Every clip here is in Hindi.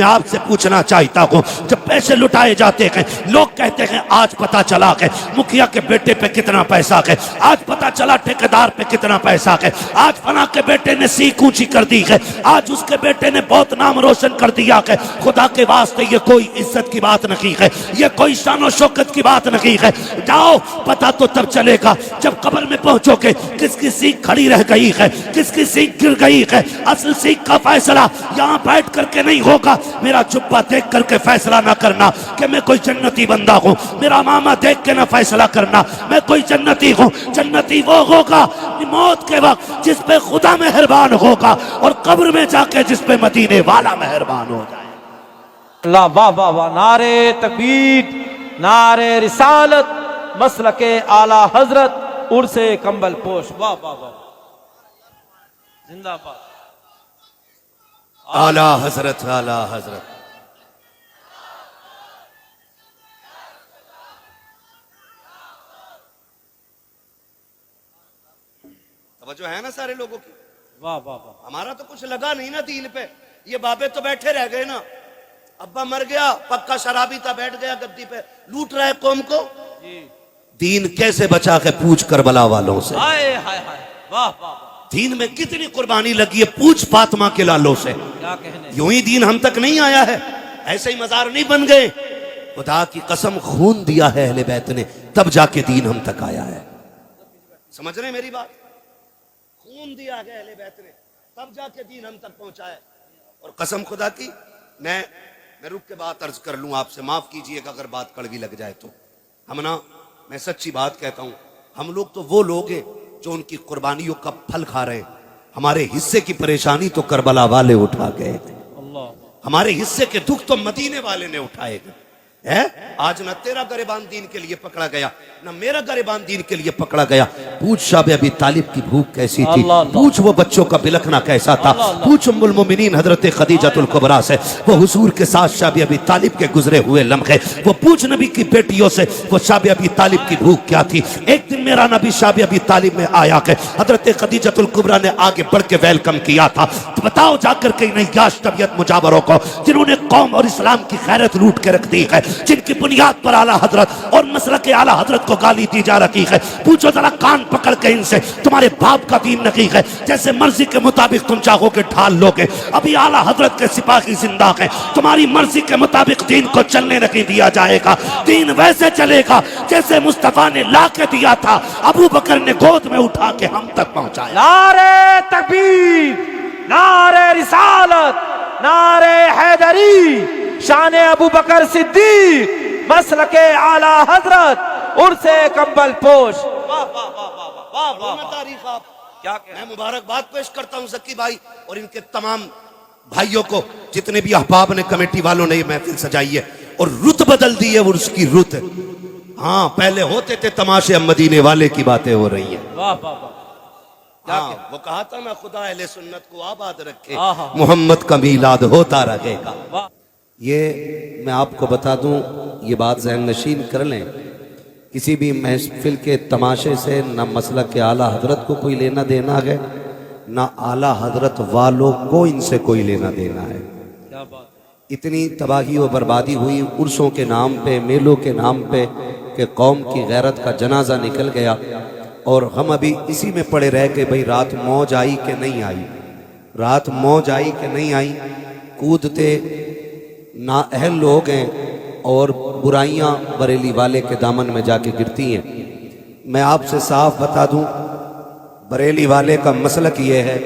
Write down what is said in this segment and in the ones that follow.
मैं आपसे पूछना चाहता हूँ, जब पैसे लुटाए जाते हैं, लोग कहते हैं आज पता चला कि मुखिया के बेटे पे कितना पैसा है, आज पता चला ठेकेदार पे कितना पैसा है, आज फला के बेटे ने सीख ऊंची कर दी है, आज उसके बेटे ने बहुत नाम रोशन कर दिया है। खुदा के वास्ते ये कोई इज्जत की बात नहीं है, ये कोई शान शौकत की बात नहीं है। जाओ, पता तो तब चलेगा जब कब्र में पहुंचोगे किसकी सीख खड़ी रह गई है, किसकी सीख गिर गई है। असल सीख का फैसला यहाँ बैठ करके नहीं होगा। मेरा जुब्बा देख करके फैसला ना करना कि मैं कोई जन्नती बंदा हूँ, मेरा मामा देख के ना फैसला करना मैं कोई जन्नती हूँ। जन्नती वो होगा मौत के वक्त जिस पे खुदा मेहरबान होगा, और कब्र में जाके जिस पे मदीने वाला मेहरबान हो जाए। अल्लाह, वाह वाह वाह, नारे तकबीर, नारे रिसालत, मसलके आला हजरत, उर्से कंबल पोश, वाह वाह वाह, जिंदाबाद। आला हजरत, आला हजरत। तवज्जो है ना सारे लोगों की? वाह वाह वाह। हमारा तो कुछ लगा नहीं ना दीन पे, ये बाबे तो बैठे रह गए ना। अब्बा मर गया, पक्का शराबी था, बैठ गया गद्दी पे, लूट रहा है कौम को। दीन कैसे बचा के पूछ करबला वालों से। हाय हाय हाय, वाह वाह। दीन में कितनी कुर्बानी लगी है, पूछ फातिमा के लालों से। क्या कहने, यूं ही दीन हम तक नहीं आया है, ऐसे ही मजार नहीं बन गए। खुदा की कसम, खून दिया है अहले बैत ने, तब जाके दीन हम तक आया है। समझ रहे मेरी बात? खून दिया है अहले बैत ने, तब जाके दीन हम तक पहुंचा है। और कसम खुदा की, मैं रुक के बात अर्ज कर लूं आपसे, माफ कीजिएगा अगर बात कड़वी लग जाए तो। हम ना, मैं सच्ची बात कहता हूं, हम लोग तो वो लोग हैं जो उनकी कुर्बानियों का फल खा रहे हैं। हमारे हिस्से की परेशानी तो करबला वाले उठा गए थे, हमारे हिस्से के दुख तो मदीने वाले ने उठाए थे। आज ना तेरा गरेबान दीन के लिए पकड़ा गया, ना मेरा गरेबान दीन के लिए पकड़ा गया। पूछ शाबे अबी तालिब की भूख कैसी थी, पूछ वो बच्चों का बिलखना कैसा था, पूछ उम्मुल मोमिनीन हजरत खदीजतुल कुबरा से वो हुजूर के साथ शाबे अबी तालिब के गुजरे हुए लम्हे, वो पूछ नबी की बेटियों से वो शाबे अबी तालिब की भूख क्या थी। एक दिन मेरा नबी शाबे अबी तालिब में आया के हजरत खदीजतुल कुबरा ने आगे बढ़ के वेलकम किया था। तो बताओ जाकर के नहीं याश तबियत मुजावरों को, जिन्होंने कौम और इस्लाम की खैरत लूट के रख दी है, जिनकी बुनियाद पर आला हजरत और मसलक आला हजरत को गाली दी जा रही है। पूछो जरा कान पकड़ के इनसे, तुम्हारे बाप का दीन नहीं है, जैसे मर्जी के मुताबिक तुम चाहोगे ढाल लोगे। अभी आला हजरत के सिपाही जिंदा हैं, तुम्हारी मर्जी के मुताबिक दीन को चलने नहीं दिया जाएगा। दीन वैसे चलेगा जैसे मुस्तफा ने ला के दिया था, अबू बकर ने गोद में उठा के हम तक पहुंचाया। नारे तकबीर, नारे रिसालत, नारे हैदरी, शान अबू बकर सिद्दीक, मसलके आला हजरत, उर्से कंबल पोश। वाह वाह वाह वाह वाह वाह। तारीफ आप क्या मैं मुबारकबाद पेश करता हूं जक्की भाई और इनके तमाम भाइयों को, जितने भी अहबाब ने, कमेटी वालों ने ये महफिल सजाई है और रुत बदल दी है, वो उसकी रुत। हाँ, पहले होते थे तमाशे, अब मदीने वाले की बातें हो रही हैं। वाह वाह वाह। हाँ, वो कहा था ना, खुदा अहले सुन्नत को आबाद रखे, मोहम्मद का मीलाद होता रहेगा। ये मैं आपको बता दूं, ये बात ज़हन नशीन कर लें, किसी भी महफिल के तमाशे से न मसलक के आला हजरत को कोई लेना देना है, ना आला हजरत वालों को इनसे कोई लेना देना है। क्या बात। इतनी तबाही और बर्बादी हुई उर्सों के नाम पे, मेलों के नाम पे, कि कौम की गैरत का जनाजा निकल गया। और हम अभी इसी में पड़े रह के, भाई रात मौज आई कि नहीं आई, रात मौज आई कि नहीं आई। कूदते नाअहल लोग हैं और बुराइयां बरेली वाले के दामन में जाके गिरती हैं। मैं आपसे साफ बता दूं, बरेली वाले का मसलक ये है,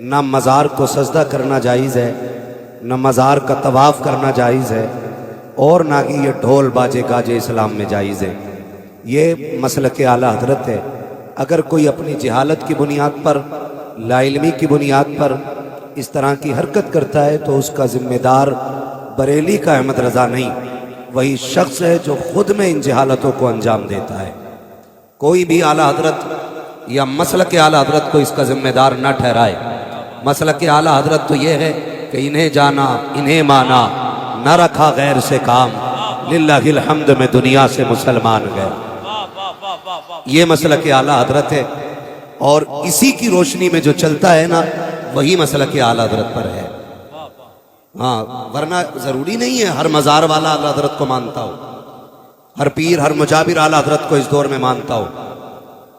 ना मज़ार को सजदा करना जायज़ है, न मज़ार का तवाफ़ करना जायज़ है, और ना ही ये ढोल बाजे गाजे इस्लाम में जायज़ है। ये मसलक आला हजरत है। अगर कोई अपनी जहालत की बुनियाद पर, लाइल्मी की बुनियाद पर इस तरह की हरकत करता है तो उसका जिम्मेदार बरेली का अहमद रजा नहीं, वही शख्स है जो खुद में इन जहालतों को अंजाम देता है। कोई भी आला हजरत या मसलक आला हजरत को इसका जिम्मेदार न ठहराए। मसलक आला हजरत तो ये है कि इन्हें जाना, इन्हें माना, न रखा गैर से काम, लिल्लाहिल हम्द में दुनिया से मुसलमान गए। ये मसलक आला हजरत है, और इसी की रोशनी में जो चलता है ना, वही मसलक आला हजरत पर है। हाँ, वरना जरूरी नहीं है हर मजार वाला आला हजरत को मानता हो, हर पीर हर मुजाबिर आला हजरत को इस दौर में मानता हो।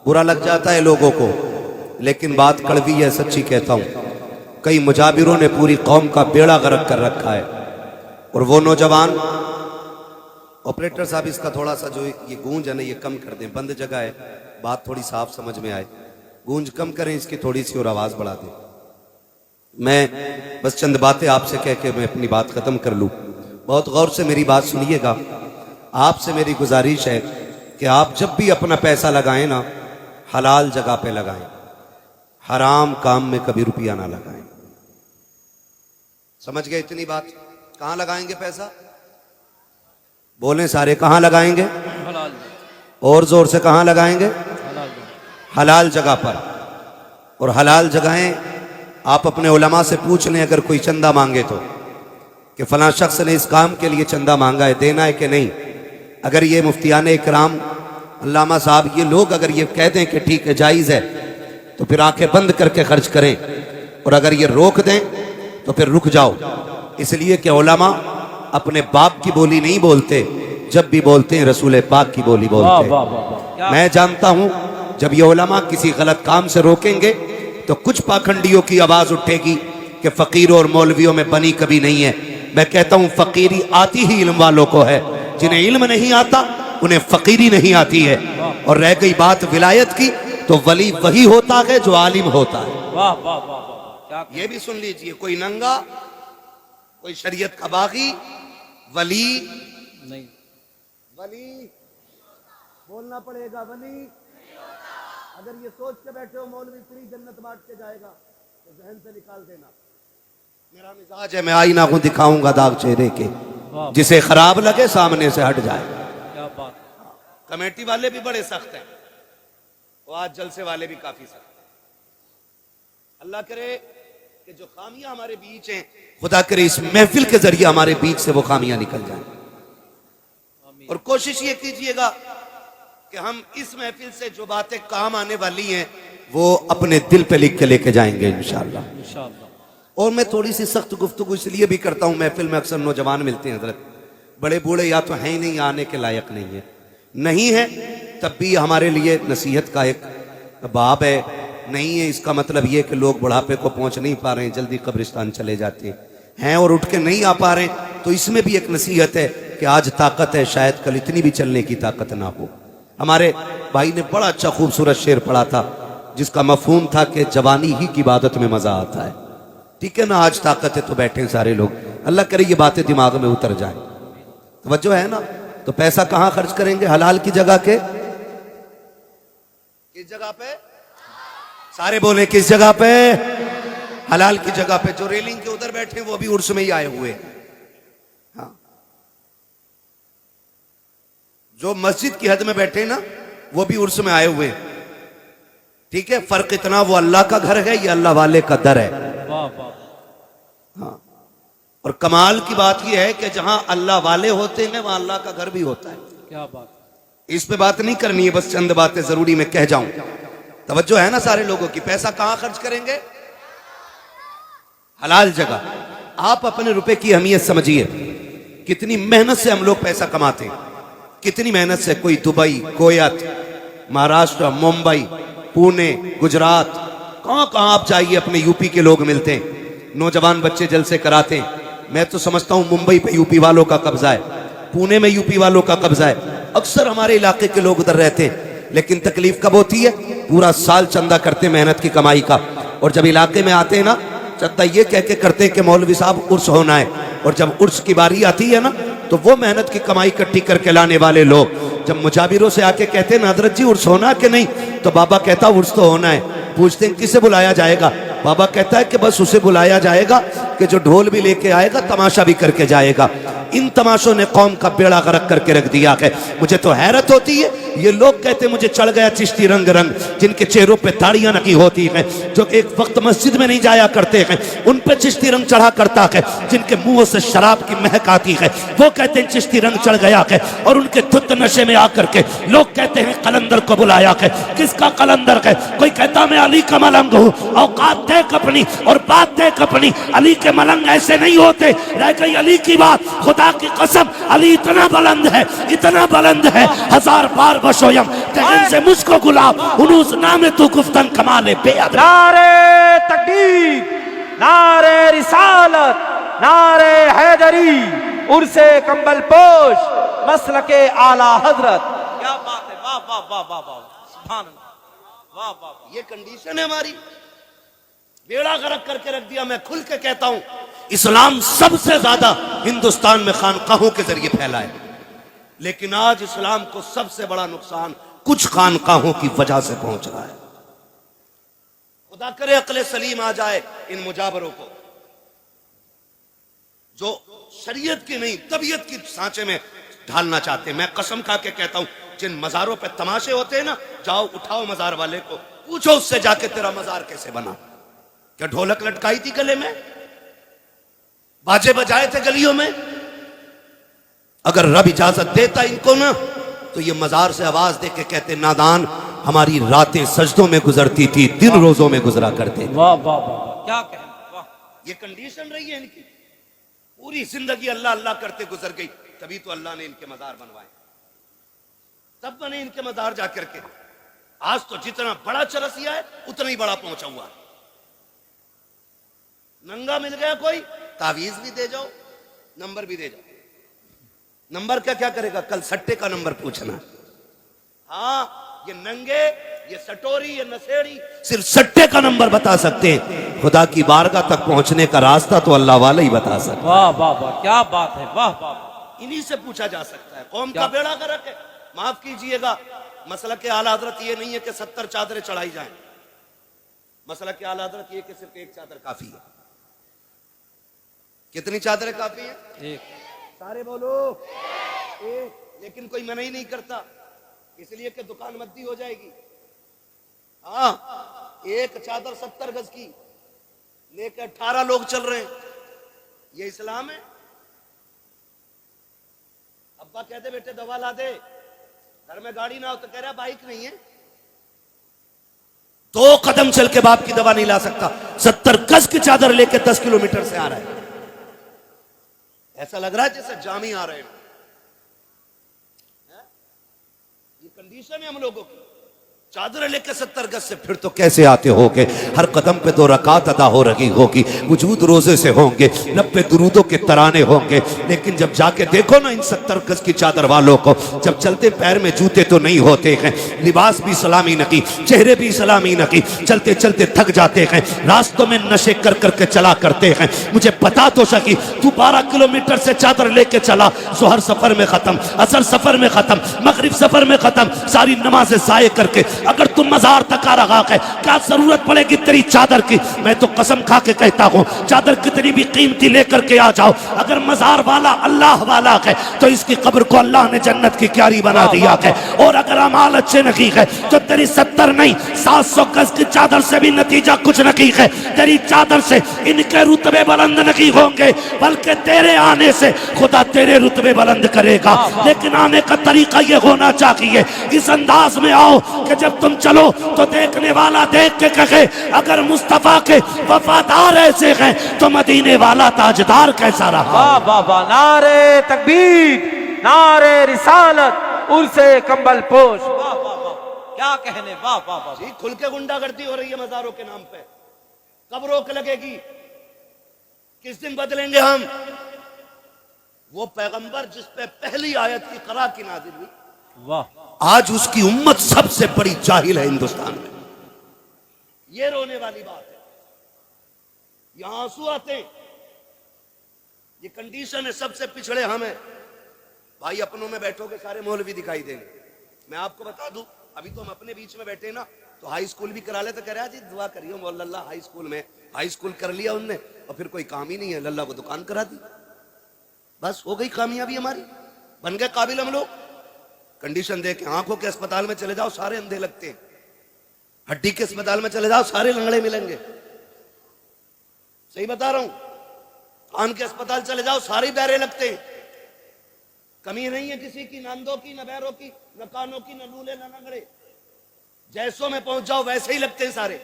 बुरा लग जाता है लोगों को, लेकिन बात कड़वी है, सच्ची कहता हूं। कई मुजाबिरों ने पूरी कौम का बेड़ा गर्क कर रखा है, और वो नौजवान ऑपरेटर साहब इसका थोड़ा सा जो ये गूंज है ना ये कम कर दें, बंद जगह है, बात थोड़ी साफ समझ में आए, गूंज कम करें इसकी थोड़ी सी और आवाज बढ़ा दें। मैं बस चंद बातें आपसे कह के मैं अपनी बात खत्म कर लूं। बहुत गौर से मेरी बात सुनिएगा। आपसे मेरी गुजारिश है कि आप जब भी अपना पैसा लगाएं ना, हलाल जगह पे लगाएं, हराम काम में कभी रुपया ना लगाएं। समझ गए इतनी बात? कहां लगाएंगे पैसा? बोलें सारे, कहां लगाएंगे? हलाल। और जोर से कहां लगाएंगे? हलाल जगह पर। और हलाल जगहें आप अपने उलमा से पूछ लें, अगर कोई चंदा मांगे तो, कि फलां शख्स ने इस काम के लिए चंदा मांगा है, देना है कि नहीं। अगर ये मुफ्तियान इकराम, अल्लामा साहब, ये लोग अगर ये कह दें कि ठीक है जायज़ है, तो फिर आंखें बंद करके खर्च करें, और अगर ये रोक दें तो फिर रुक जाओ। इसलिए कि उलमा अपने बाप की बोली नहीं बोलते, जब भी बोलते हैं रसूल पाक की बोली बोलते हैं। मैं जानता हूं जब ये उलमा किसी गलत काम से रोकेंगे तो कुछ पाखंडियों की आवाज उठेगी कि फकीरों और मौलवियों में बनी कभी नहीं है। मैं कहता हूं फकीरी आती ही इल्म वालों को है, जिन्हें इल्म नहीं आता उन्हें फकीरी नहीं आती है। और रह गई बात विलायत की, तो वली वही होता है जो आलिम होता है। वाह वाह वाह, ये भी सुन लीजिए, कोई नंगा, कोई शरीयत का बागी, वली नहीं, वली बोलना पड़ेगा, वली। अगर ये सोच के बैठे हो मौलवी फ्री जन्नत बांट के जाएगा, तो जहन से निकाल देना। मेरा मिजाज है, मैं आईना को दिखाऊंगा दाग चेहरे के, जिसे खराब लगे सामने से हट जाए। क्या बात। कमेटी वाले भी बड़े सख्त हैं, और आज जलसे वाले भी काफी सख्त हैं। अल्लाह करे कि जो खामियां हमारे बीच हैं, खुदा करे इस महफिल के जरिए हमारे बीच से वो खामियां निकल जाएं। और कोशिश ये कीजिएगा कि हम इस महफिल से जो बातें काम आने वाली हैं वो अपने दिल पे लिख के लेके जाएंगे इंशाअल्लाह। और मैं थोड़ी सी सख्त गुफ्तगू इसलिए भी करता हूं, महफिल में अक्सर नौजवान मिलते हैं हजरत, बड़े बूढ़े या तो हैं ही नहीं, आने के लायक नहीं है, नहीं है तब भी हमारे लिए नसीहत का एक बाब है। नहीं है इसका मतलब ये कि लोग बुढ़ापे को पहुंच नहीं पा रहे हैं, जल्दी कब्रिस्तान चले जाते हैं और उठ के नहीं आ पा रहे, तो इसमें भी एक नसीहत है कि आज ताकत है, शायद कल इतनी भी चलने की ताकत ना हो। हमारे भाई ने बड़ा अच्छा खूबसूरत शेर पढ़ा था, जिसका मफहूम था कि जवानी ही की इबादत में मजा आता है। ठीक है ना, आज ताकत है तो बैठे सारे लोग, अल्लाह करे ये बातें दिमाग में उतर जाए। तवज्जो है ना? तो पैसा कहां खर्च करेंगे? हलाल की जगह के, किस जगह पे? सारे बोले किस जगह पे? हलाल की जगह पे। जो रेलिंग के उधर बैठे वो भी उर्स में ही आए हुए हैं। हाँ, जो मस्जिद की हद में बैठे ना वो भी उर्स में आए हुए हैं। ठीक है, फर्क इतना, वो अल्लाह का घर है, ये अल्लाह वाले का दर है। हाँ, और कमाल की बात यह है कि जहां अल्लाह वाले होते हैं वहां अल्लाह का घर भी होता है। क्या बात। इस पे बात नहीं करनी है, बस चंद बातें जरूरी मैं कह जाऊं। तवज्जो है ना सारे लोगों की? पैसा कहां खर्च करेंगे? हलाल जगह। आप अपने रुपए की अहमियत समझिए, कितनी मेहनत से हम लोग पैसा कमाते हैं, कितनी मेहनत से। कोई दुबई, कोयत, महाराष्ट्र, मुंबई, पुणे, गुजरात, कहां कहां आप जाइए अपने यूपी के लोग मिलते हैं, नौजवान बच्चे जलसे कराते हैं। मैं तो समझता हूं मुंबई पे यूपी वालों का कब्जा है, पुणे में यूपी वालों का कब्जा है। अक्सर हमारे इलाके के लोग उधर रहते हैं, लेकिन तकलीफ कब होती है? पूरा साल चंदा करते मेहनत की कमाई का, और जब इलाके में आते हैं ना, चंदा ये कह के करते हैं कि मौलवी साहब उर्स होना है, और जब उर्स की बारी आती है ना, तो वो मेहनत की कमाई इकट्ठी करके लाने वाले लोग जब मुजाबिरों से आके कहते हैं ना हजरत जी उर्स होना कि नहीं, तो बाबा कहता उर्स तो होना है। पूछते हैं किसे बुलाया जाएगा? बाबा कहता है कि बस उसे बुलाया जाएगा कि जो ढोल भी लेके आएगा, तमाशा भी करके जाएगा। इन तमाशों ने कौम का बेड़ा गर्क करके रख दिया है। मुझे तो हैरत होती है ये लोग कहते मुझे चढ़ गया चिश्ती रंग रंग, जिनके चेहरों पे दाढ़ियां नकी होती हैं, जो एक वक्त मस्जिद में नहीं जाया करते हैं, उन पे चिश्ती रंग चढ़ा करता है, जिनके मुंह से शराब की महक आती है, वो कहते हैं चिश्ती रंग चढ़ गया है। और उनके धुत नशे में आकर के लोग कहते हैं कलंदर को बुलाया है। किसका कलंदर है? कोई कहता मैं अली का मलंग हूँ, औकात देख अपनी और बात देख अपनी। अली के मलंग ऐसे नहीं होते। रह गई अली की बात, खुदा की कसम अली इतना बुलंद है, इतना बुलंद है, हजार बार बशोयम तहन से मुझको गुलाब उनूस नाम तू गुफ्तन कमाले बेअद। नारे तकबीर, नारे रिसालत, नारे हैदरी, उर्से कंबल पोश, मसलके आला हजरत। क्या बात है, वाह वाह वाह वाह वाह, सुभान अल्लाह, वाह वाह। ये कंडीशन है हमारी, बेड़ा गर्क करके रख दिया। मैं खुल के कहता हूं इस्लाम सबसे ज्यादा हिंदुस्तान में खानकाहों के जरिए फैला है, लेकिन आज इस्लाम को सबसे बड़ा नुकसान कुछ खानकाहों की वजह से पहुंच रहा है। खुदा करे अक्ल सलीम आ जाए इन मुजाबरों को, जो शरीयत की नहीं तबीयत की सांचे में ढालना चाहते हैं। मैं कसम खा के कहता हूं, जिन मजारों पे तमाशे होते हैं ना, जाओ उठाओ मजार वाले को, पूछो उससे जाके तेरा मजार कैसे बना। क्या ढोलक लटकाई थी गले में, बाजे बजाए थे गलियों में? अगर रब इजाजत देता इनको ना, तो ये मजार से आवाज दे के कहते नादान हमारी रातें सजदों में गुजरती थी, दिन रोजों में गुजरा करते। वाह वाह वाह, क्या कहें, वाह। ये कंडीशन रही है इनकी, पूरी जिंदगी अल्लाह अल्लाह करते गुजर गई, तभी तो अल्लाह ने इनके मजार बनवाए, तब बने इनके मजार जाकर के। आज तो जितना बड़ा चरसिया है उतना ही बड़ा पहुंचा हुआ है। नंगा मिल गया कोई, तावीज भी दे जाओ, नंबर भी दे जाओ। नंबर क्या क्या करेगा? कल सट्टे का नंबर पूछना। हाँ, ये नंगे, ये सटोरी, ये नशेड़ी सिर्फ सट्टे का नंबर बता सकते हैं। खुदा की बारगाह तक पहुंचने का रास्ता तो अल्लाह वाला ही बता सकता है। वाह वाह वाह, क्या बात है, वाह वाह। इन्हीं से पूछा जा सकता है। कौम का बेड़ा गर्क है। माफ कीजिएगा, मसला के आला हजरत ये नहीं है कि 70 चादरें चढ़ाई जाएं। मसला के आला हजरत ये कि सिर्फ एक चादर काफी है। कितनी चादरें काफी है? एक। सारे बोलो एक। लेकिन कोई मना ही नहीं करता, इसलिए कि दुकान मद्दी हो जाएगी। हाँ, एक चादर 70 गज की लेकर 18 लोग चल रहे हैं, ये इस्लाम है? अब्बा कहते बेटे दवा ला दे, घर में गाड़ी ना हो तो कह रहा बाइक नहीं है। 2 कदम चल के बाप की दवा नहीं ला सकता, 70 गज की चादर लेकर 10 किलोमीटर से आ रहा है। ऐसा लग रहा है जैसे जामी आ रहे हैं। ये कंडीशन है हम लोगों की। चादर लेके 70 गज से फिर तो कैसे आते होगे? हर कदम पे 2 रकात अदा हो रही होगी, वजूद रोजे से होंगे, लब पे दुरूदों के तराने होंगे। लेकिन जब जाके देखो ना इन 70 गज की चादर वालों को, जब चलते पैर में जूते तो नहीं होते हैं, लिबास भी सलामी नकी, चेहरे भी सलामी नकी, चलते चलते थक जाते हैं, रास्तों में नशे कर करके चला करते हैं। मुझे बता तो सकी, तू 12 किलोमीटर से चादर लेके चला, जोहर सफर में खत्म, असर सफर में खत्म, मगरिब सफर में खत्म, सारी नमाजें ज़ाये करके अगर तुम मजार तक आ रहा है, क्या जरूरत पड़ेगी तेरी चादर की? मैं तो कसम खा के कहता हूँ, चादर कितनी भी कीमती लेकर के आ जाओ, अगर मजार वाला अल्लाह वाला है तो इसकी कब्र को अल्लाह ने जन्नत की क्यारी बना दिया है। और अगर अमाल अच्छे नहीं है तो तेरी 70 नहीं 700 गज की चादर से भी नतीजा कुछ नहीं है। तेरी चादर से इनके रुतबे बुलंद नहीं होंगे, बल्कि तेरे आने से खुदा तेरे रुतबे बुलंद करेगा। लेकिन आने का तरीका ये होना चाहिए, इस अंदाज में आओ कि जब तुम चलो तो देखने वाला देख के कहे अगर मुस्तफा के वफादार ऐसे हैं तो मदीने वाला ताजदार कैसा रहा। वाह वाह वाह, नारे तकबीर, नारे रिसालत, उर्से कंबल पोश। वाह वाह वाह, क्या कहने, वाह वाह वाह। जी खुल के गुंडागर्दी हो रही है मजारों के नाम पे। कब रोक लगेगी? किस दिन बदलेंगे हम? वो पैगंबर जिस पे पहली आयत की करा की नाजिल हुई, वाह, आज उसकी उम्मत सबसे बड़ी जाहिल है हिंदुस्तान में। ये रोने वाली बात है, यहां आंसू आते हैं। ये कंडीशन है, सबसे पिछड़े हम हैं। भाई अपनों में बैठोगे सारे मौलवी दिखाई देंगे। मैं आपको बता दूं, अभी तो हम अपने बीच में बैठे ना, तो हाई स्कूल भी करा ले तो कह रहा जी दुआ करियो मौला हाई स्कूल में। हाई स्कूल कर लिया उनने और फिर कोई काम ही नहीं है, लल्ला को दुकान करा दी, बस हो गई कामयाबी हमारी, बन गए काबिल हम लोग। कंडीशन देख, आंखों के अस्पताल में चले जाओ सारे अंधे लगते हैं, हड्डी के अस्पताल में चले जाओ सारे लंगड़े मिलेंगे, सही बता रहा हूं। कान के अस्पताल चले जाओ सारे बहरे लगते हैं, कमी नहीं है किसी की, न अंधों की, न बहरों की, न कानों की, न लूले, न लंगड़े। जैसों में पहुंच जाओ वैसे ही लगते हैं सारे।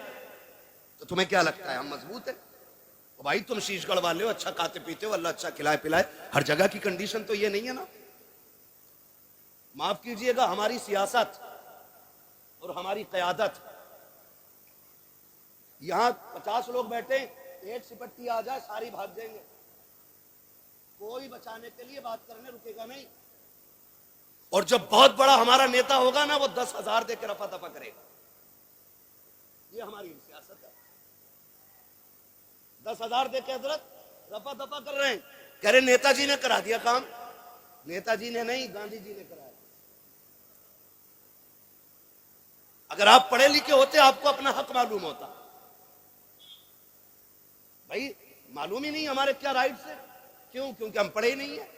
तो तुम्हें क्या लगता है हम मजबूत है? तो भाई तुम शीशगढ़ वाले हो, अच्छा खाते पीते हो, अल्लाह अच्छा खिलाए पिलाए, हर जगह की कंडीशन तो ये नहीं है ना। माफ कीजिएगा, हमारी सियासत और हमारी कयादत, यहां 50 लोग बैठे, एक सिपट्टी आ जाए सारी भाग जाएंगे, कोई बचाने के लिए बात करने रुकेगा नहीं। और जब बहुत बड़ा हमारा नेता होगा ना, वो 10,000 देकर रफा दफा करेगा। ये हमारी सियासत है। 10,000 देकर हजरत रफा दफा कर रहे हैं, कह रहे नेताजी ने करा दिया काम। नेताजी ने नहीं, गांधी जी ने कराया। अगर आप पढ़े लिखे होते, आपको अपना हक मालूम होता। भाई मालूम ही नहीं हमारे क्या राइट्स है। क्यों? क्योंकि हम पढ़े ही नहीं है।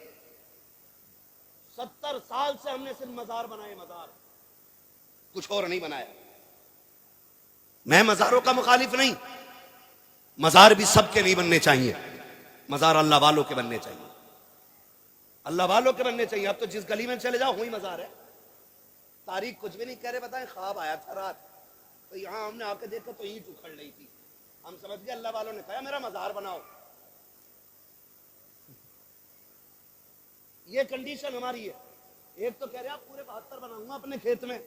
70 साल से हमने सिर्फ मजार बनाए, मजार, कुछ और नहीं बनाया। मैं मजारों का मुखालिफ नहीं, मजार भी सबके नहीं बनने चाहिए, मजार अल्लाह वालों के बनने चाहिए, अल्लाह वालों के बनने चाहिए। अब तो जिस गली में चले जाओ वही मजार है। तारीख कुछ भी नहीं कह रहे, बताएं ख्वाब आया था रात, तो यहां हमने आके देखा तो ईंट उखड़ रही थी, हम समझ गए अल्लाह वालों ने कहा मेरा मजार बनाओ। ये कंडीशन हमारी है। एक तो कह रहे आप पूरे 72 बनाऊंगा अपने खेत में,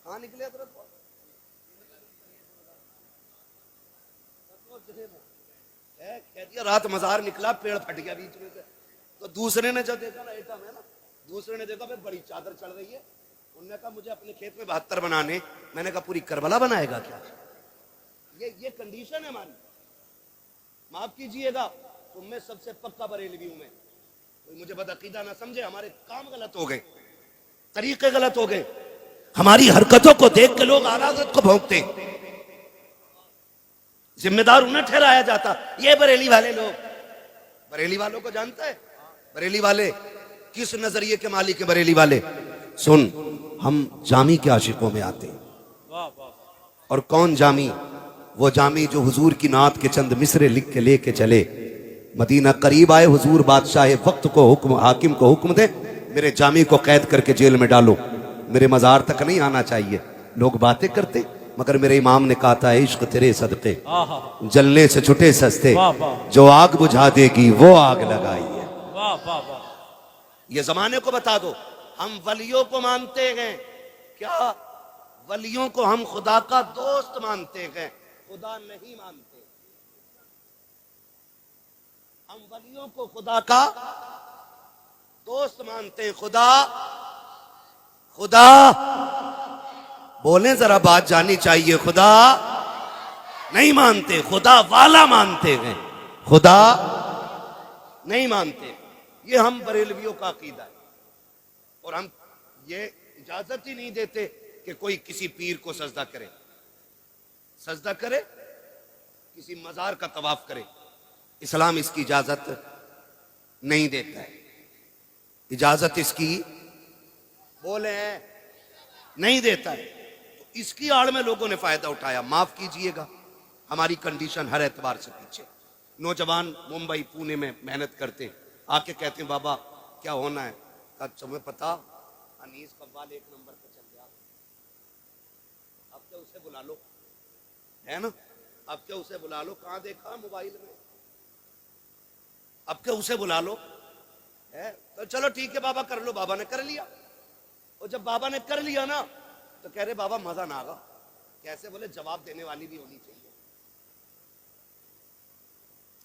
कहां निकले हजरत? कह दिया रात मजार निकला, पेड़ फट गया बीच में से। तो दूसरे ने जब देखा ना, एटम है ना, दूसरे ने देखा भाई बड़ी चादर चढ़ रही है, उन्होंने कहा मुझे अपने खेत में 72 बनाने। मैंने कहा पूरी करबला बनाएगा क्या? ये कंडीशन है हमारी। माफ कीजिएगा, तुम में सबसे पक्का बरेलवी हूं मैं, कोई मुझे बदअकीदा ना समझे। हमारे काम गलत हो गए, तरीके गलत हो गए, हमारी हरकतों को देख के लोग आला हज़रत को भौंकते, जिम्मेदार उन्हें ठहराया जाता। ये बरेली वाले लोग, बरेली वालों को जानता है? बरेली वाले किस नजरिए के मालिक है? बरेली वाले सुन, हम जामी के आशिकों में आते हैं। और कौन जामी? वो जामी जो हुजूर की नात के चंद मिसरे लिख के लेके चले। मदीना करीब आए, हुजूर बादशाह वक्त को हुक्म, हाकिम को हुक्म दे, मेरे जामी को कैद करके जेल में डालो, मेरे मजार तक नहीं आना चाहिए। लोग बातें करते, मगर मेरे इमाम ने कहा था इश्क तेरे सदके जलने से छुटे सस्ते, जो आग बुझा देगी वो आग लगाई है। ये जमाने को बता दो, हम वलियों को मानते हैं क्या? वलियों को हम खुदा का दोस्त मानते हैं, खुदा नहीं मानते। हम वलियों को खुदा का दोस्त मानते हैं। खुदा खुदा बोले जरा, बात जानी चाहिए। खुदा नहीं मानते, खुदा वाला मानते हैं, खुदा नहीं मानते। ये हम बरेलवियों का अकीदा है। और हम ये इजाजत ही नहीं देते कि कोई किसी पीर को सजदा करे, सजदा करे, किसी मजार का तवाफ करे। इस्लाम इसकी इजाजत नहीं देता है। इजाजत इसकी बोले नहीं देता है। तो इसकी आड़ में लोगों ने फायदा उठाया। माफ कीजिएगा, हमारी कंडीशन हर एतबार से पीछे। नौजवान मुंबई पुणे में मेहनत करते, आके कहते हैं बाबा क्या होना है? कहा तुम्हें पता अनीस कव्वाल 1 नंबर पे चल गया, अब क्या उसे बुला लो, है ना? अब क्या उसे बुला लो, कहां देखा? मोबाइल में। अब क्या उसे बुला लो, है? तो चलो ठीक है बाबा कर लो। बाबा ने कर लिया। और जब बाबा ने कर लिया ना, तो कह रहे बाबा मजा ना आगा। कैसे? बोले जवाब देने वाली भी होनी चाहिए।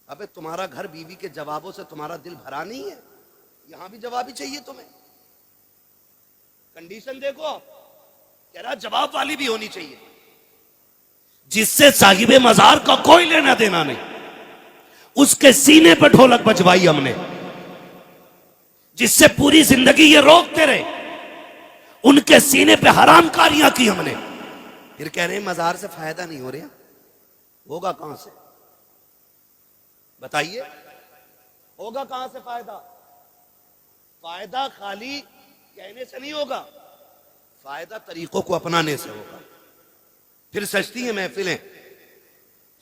अबे तुम्हारा घर बीवी के जवाबों से तुम्हारा दिल भरा नहीं है? यहां भी जवाब ही चाहिए तुम्हें। कंडीशन देखो, आप कह रहा जवाब वाली भी होनी चाहिए, जिससे साहिबे मजार का कोई लेना देना नहीं। उसके सीने पर ढोलक बजवाई हमने, जिससे पूरी जिंदगी ये रोकते रहे, उनके सीने पे हरामकारियां की हमने। फिर कह रहे हैं मजार से फायदा नहीं हो रहा। होगा कहां से? बताइए, होगा कहां से फायदा? फायदा खाली कहने से नहीं होगा, फायदा तरीकों को अपनाने से होगा। फिर सजती हैं महफिलें,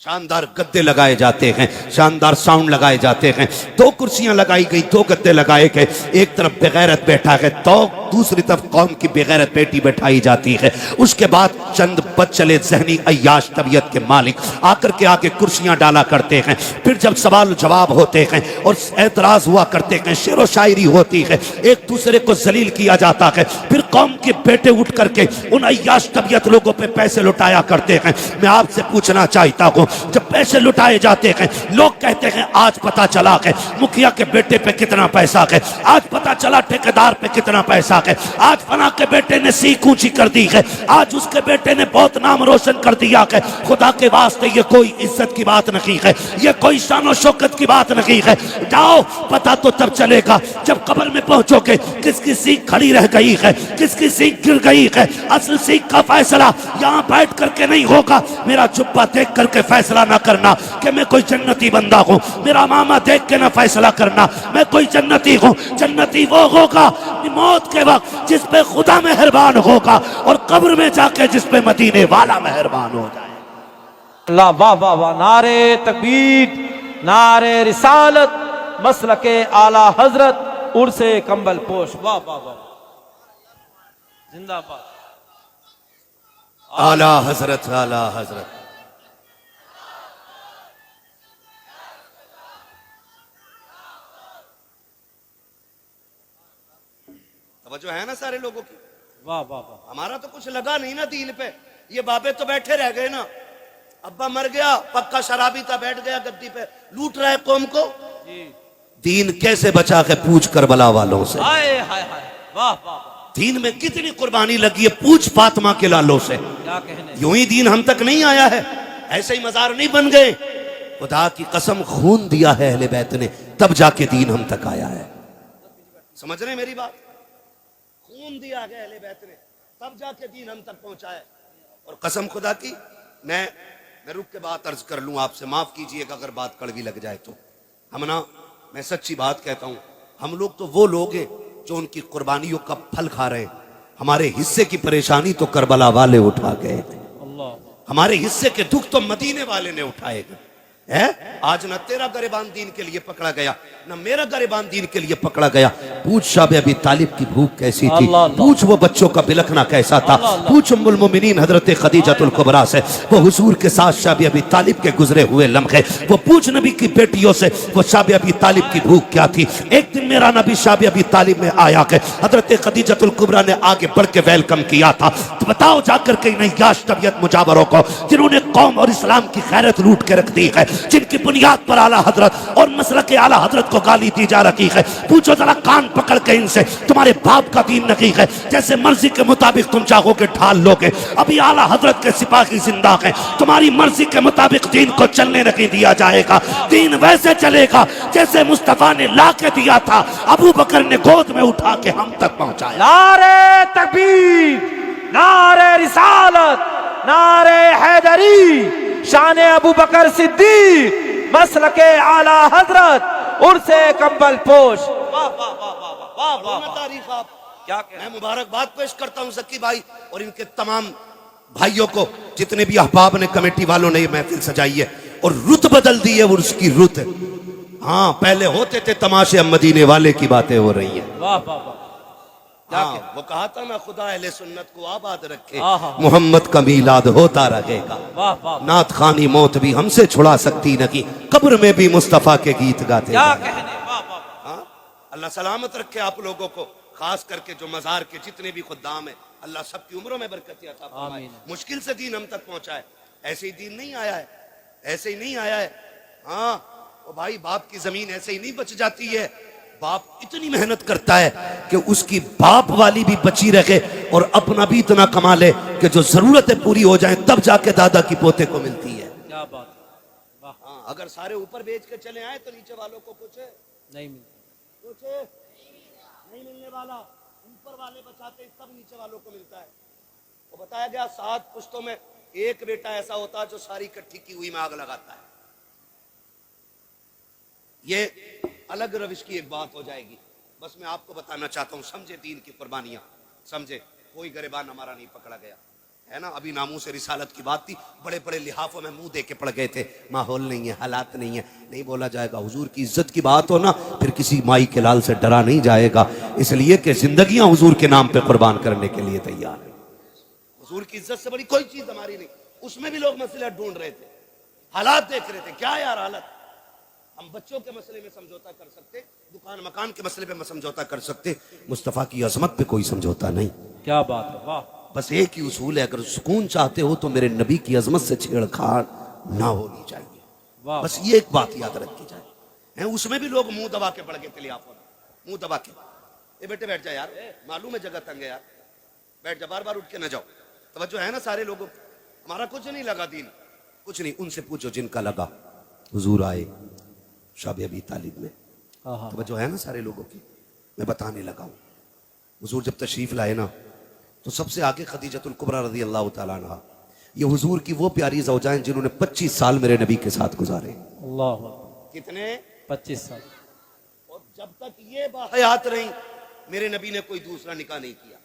शानदार गद्दे लगाए जाते हैं, शानदार साउंड लगाए जाते हैं, 2 कुर्सियां लगाई गई, 2 गद्दे लगाए गए, एक तरफ बेगैरत बैठा है तो दूसरी तरफ कौम की बेगैरत बेटी बैठाई जाती है। उसके बाद चंद बदचले जहनी अय्याश तबीयत के मालिक आकर के आगे कुर्सियां डाला करते हैं। फिर जब सवाल जवाब होते हैं और एतराज हुआ करते हैं, शेर व शायरी होती है, एक दूसरे को जलील किया जाता है, फिर कौम के बेटे उठ करके उन अय्याश तबीयत लोगों पे पैसे लुटाया करते हैं। मैं आपसे पूछना चाहता हूं, जब पैसे लुटाए जाते हैं, लोग कहते हैं आज पता चला है मुखिया के बेटे पे कितना पैसा है, आज पता चला ठेकेदार पे कितना पैसा है, आज फला के बेटे ने सीख ऊंची कर दी है, आज उसके बेटे ने बहुत नाम रोशन कर दिया है। खुदा के वास्ते ये कोई इज्जत की बात नहीं है, ये कोई शान और शौकत की बात नहीं है। जाओ, पता तो तब चलेगा जब कब्र में पहुंचोगे किसकी सीख खड़ी रह गई है, किसकी सीख गिर गई है। असल सीख का फैसला यहाँ बैठ करके नहीं होगा। मेरा जुब्बा देख करके फैसला ना करना कि मैं कोई जन्नती बंदा हूँ, मेरा मामा देख के ना फैसला करना मैं कोई जन्नती हूँ। जन्नती वो होगा मौत के वक्त जिस पे खुदा मेहरबान होगा, और कब्र में जाके जिस पे मदीने वाला मेहरबान हो जाए। अल्लाह, वाह वाह वाह, नारे तकबीर, नारे रिसालत, मसलके आला हजरत, उर्से कंबल पोश, वाह वाह वाह, जिंदाबाद। आला हजरत, आला हजरत। तवज्जो है ना सारे लोगों की? वाह वाह वाह। हमारा तो कुछ लगा नहीं ना दीन पे, ये बाबे तो बैठे रह गए ना। अब्बा मर गया, पक्का शराबी था, बैठ गया गद्दी पे, लूट रहा है कौम को। दीन कैसे बचा के पूछ करबला वालों से। हाय हाय हाय, वाह वाह वाह। दीन में कितनी कुर्बानी लगी है, पूछ फातिमा के लालों से। क्या कहने, यूं ही दीन हम तक नहीं आया है, ऐसे ही मजार नहीं बन गए। खुदा की कसम खून दिया है अहले बैत ने, तब जाके दीन हम तक आया है। समझ रहे मेरी बात? खून दिया है अहले बैत ने, तब जाके दीन हम तक पहुंचा है। और कसम खुदा की, मैं रुक के बात अर्ज कर लूं आपसे, माफ कीजिएगा अगर बात कड़वी लग जाए तो। हम ना, मैं सच्ची बात कहता हूं, हम लोग तो वो लोग हैं जो उनकी कुर्बानियों का फल खा रहे हैं। हमारे हिस्से की परेशानी तो करबला वाले उठा गए, हमारे हिस्से के दुख तो मदीने वाले ने उठाए है। आज न तेरा गरिबान दीन के लिए पकड़ा गया, न मेरा गरिबान दीन के लिए पकड़ा गया। पूछ शाबे अबी तालिब की भूख कैसी थी, पूछ वो बच्चों का बिलखना कैसा था, पूछ उम्मुल मोमिनीन हजरत खदीजतुल कुबरा से वो हुजूर के साथ शाबे अबी तालिब के गुजरे हुए लम्हे, वो पूछ नबी की बेटियों से वो शाबे अबी तालिब की भूख क्या थी। एक दिन मेरा नबी शाबे अबी तालिब में आया कि हजरत खदीजतुल कुबरा ने आगे बढ़ के वेलकम किया था। तो बताओ जाकर के नय्याश तबीयत मुजावरों को, जिन्होंने कौम और इस्लाम की खैरत लूट के रख दी है, जिनकी बुनियाद पर आला हजरत और मसलक आला हजरत को गाली दी जा रही है। पूछो जरा कान पकड़ के इनसे, तुम्हारे बाप का दीन नहीं है, जैसे मर्जी के मुताबिक तुम चाहोगे ढाल लोगे। अभी आला हजरत के सिपाही जिंदा हैं, तुम्हारी मर्जी के मुताबिक दीन को चलने नहीं दिया जाएगा। दीन वैसे चलेगा जैसे मुस्तफा ने ला के दिया था, अबू बकर ने गोद में उठा के हम तक पहुंचाया। नारे तकबीर, नारे रिसालत, नारे हैदरी, शान अबू बकर सिद्दीक, मसलके आला हजरत, उर्से कंबल पोश, वाह वाह वाह वाह वाह वाह। तारीफ आप क्या मैं मुबारकबाद पेश करता हूं जक्की भाई और इनके तमाम भाइयों को, जितने भी अहबाब ने, कमेटी वालों ने ये महफिल सजाई है और रुत बदल दी है वो उसकी रुत। हाँ, पहले होते थे तमाशे, अब मदीने वाले की बातें हो रही है। वाह वाह वाह। हाँ, वो कहा था ना, खुदा अहले सुन्नत को आबाद रखे, मोहम्मद का मीलाद होता रहेगा। वाह वाह। नात खानी मौत भी हमसे छुड़ा सकती नहीं, कब्र में भी मुस्तफा के गीत गाते। क्या कहने, वाह वाह। हाँ, अल्लाह सलामत रखे आप लोगों को, खास करके जो मजार के जितने भी खुद्दाम है, अल्लाह सबकी उम्रों में बरकत अता फरमाए। मुश्किल से दीन हम तक पहुंचा है, ऐसे ही दीन नहीं आया है, ऐसे ही नहीं आया है। हाँ, वो भाई बाप की जमीन ऐसे ही नहीं बच जाती है। बाप इतनी मेहनत करता है कि उसकी बाप वाली भी बची रहे और अपना भी इतना कमा ले कि जो जरूरतें पूरी हो जाएं, तब जाके दादा की पोते को मिलती है। क्या बात, वाह। हाँ, अगर सारे ऊपर बेच के चले आए तो नीचे वालों को कुछ नहीं मिलता, कुछ नहीं मिलने वाला। ऊपर वाले बचाते तब नीचे वालों को मिलता है। वो बताया गया 7 पुश्तों में एक बेटा ऐसा होता है जो सारी इकट्ठी की हुई में आग लगाता है। ये अलग रविश की एक बात हो जाएगी। बस मैं आपको बताना चाहता हूँ, समझे दीन की कुर्बानियां, समझे। कोई गरिबान हमारा नहीं पकड़ा गया है ना। अभी नामूस रिसालत की बात थी, बड़े बड़े लिहाफों में मुंह दे के पड़ गए थे, माहौल नहीं है, हालात नहीं है, नहीं बोला जाएगा। हुजूर की इज्जत की बात हो ना, फिर किसी माई के लाल से डरा नहीं जाएगा, इसलिए कि जिंदगियां हुजूर के नाम पे कुर्बान करने के लिए तैयार है। हुजूर की इज्जत से बड़ी कोई चीज हमारी नहीं। उसमें भी लोग मसला ढूंढ रहे थे, हालात देख रहे थे, क्या यार हालत। हम बच्चों के मसले में समझौता कर सकते, दुकान मकान के मसले में समझौता कर सकते, मुस्तफा की अजमत पे कोई समझौता नहीं। क्या बात है, वाह। बस एक ही उसूल है, अगर सुकून चाहते हो तो मेरे नबी की अजमत से छेड़खाड़ ना होनी चाहिए। वाह, बस ये एक बात याद रखी जाए। हैं, उसमें भी लोग मुंह दबा के पड़ गए थे, मुंह दबा के। ए बेटे बैठ जा यार, मालूम है जगह तंग है यार, बैठ जा, बार बार उठ के ना जाओ। तवज्जो है ना सारे लोगों, हमारा कुछ नहीं लगा दीन, कुछ नहीं। उनसे पूछो जिनका लगा। हुजूर आए शाब अबी तालिब में, तवज्जो है ना सारे लोगों की। मैं बताने लगा हूं, हुजूर जब तशरीफ लाए ना, तो सबसे आगे खदीजतुल कुबरा रज़ी अल्लाह तआला अन्हा। ये हुजूर की वो प्यारी ज़ौजाएं जिन्होंने 25 साल मेरे नबी के साथ गुजारे। अल्लाह, कितने? 25 साल। और जब तक ये बाहयात रही, मेरे नबी ने कोई दूसरा निकाह नहीं किया।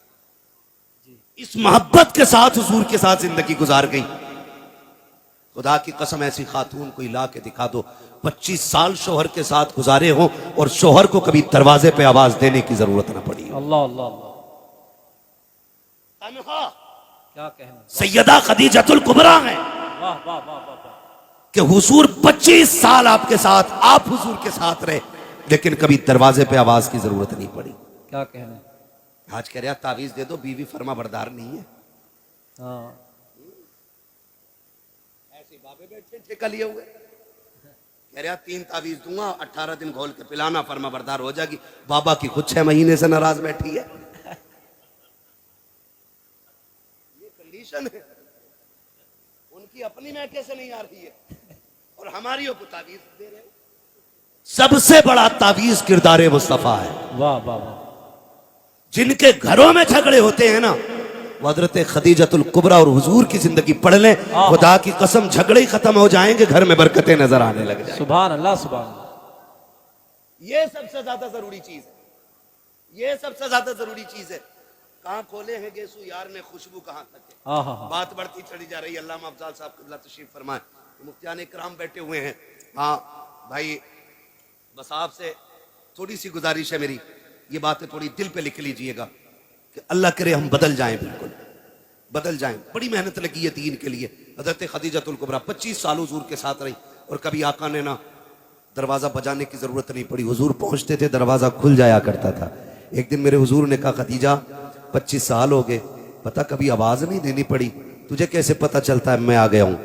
इस मोहब्बत के साथ हुजूर के साथ जिंदगी गुजार गई। खुदा की कसम, ऐसी खातून कोई ला के दिखा दो, 25 साल शोहर के साथ गुजारे हो और शोहर को कभी दरवाजे पे आवाज देने की जरूरत ना पड़ी। अल्लाह अल्लाह अल्लाह, क्या कहना। सैयदा खदीजतुल कुबरा है वाह वाह वाह वाह, कि हुजूर 25 साल आपके साथ, आप हुजूर के साथ रहे, लेकिन कभी दरवाजे पे आवाज की जरूरत नहीं पड़ी। क्या कहना। आज कह रहा तावीज दे दो, बीवी फर्मा बरदार नहीं है। हाँ, ऐसे बाबे बैठे ठेका लिए हुए, कह रहा 3 तावीज दूंगा, 18 दिन घोल के पिलाना, फर्मा बरदार हो जाएगी। बाबा की खुद 6 महीने से नाराज बैठी है। ये कंडीशन है, उनकी अपनी मैके से नहीं आ रही है और हमारी को तावीज दे रहे। सबसे बड़ा तावीज किरदार मुस्तफा है। वाह वाह वाह, जिनके घरों में झगड़े होते हैं ना, वो हजरत खदीजतुल कुबरा और हुजूर की जिंदगी पढ़ लें, खुदा की कसम झगड़े ही खत्म हो जाएंगे, घर में बरकतें नजर आने लग जाएंगी। सुभान अल्लाह सुभान अल्लाह। ये सबसे ज्यादा जरूरी चीज है, ये सबसे ज्यादा जरूरी चीज है। कहाँ खोले हैं गेसु यार ने खुशबू कहाँ तक है। हाँ हाँ हाँ, बात बढ़ती चली जा रही है। अल्लामा अफजाल साहब क़िबला तशरीफ फरमाए, मुफ्तियान इकराम बैठे हुए हैं। हाँ भाई, बस आपसे थोड़ी सी गुजारिश है मेरी, ये बातें थोड़ी दिल पे लिख लीजिएगा कि अल्लाह करे हम बदल जाएं, बिल्कुल बदल जाएं। बड़ी मेहनत लगी है दीन के लिए। हजरत खदीजतुल कुबरा 25 साल हुजूर के साथ रही और कभी आका ने ना दरवाजा बजाने की जरूरत नहीं पड़ी। हुजूर पहुंचते थे, दरवाजा खुल जाया करता था। एक दिन मेरे हुजूर ने कहा, खदीजा 25 साल हो गए, पता कभी आवाज नहीं देनी पड़ी, तुझे कैसे पता चलता है मैं आ गया हूं?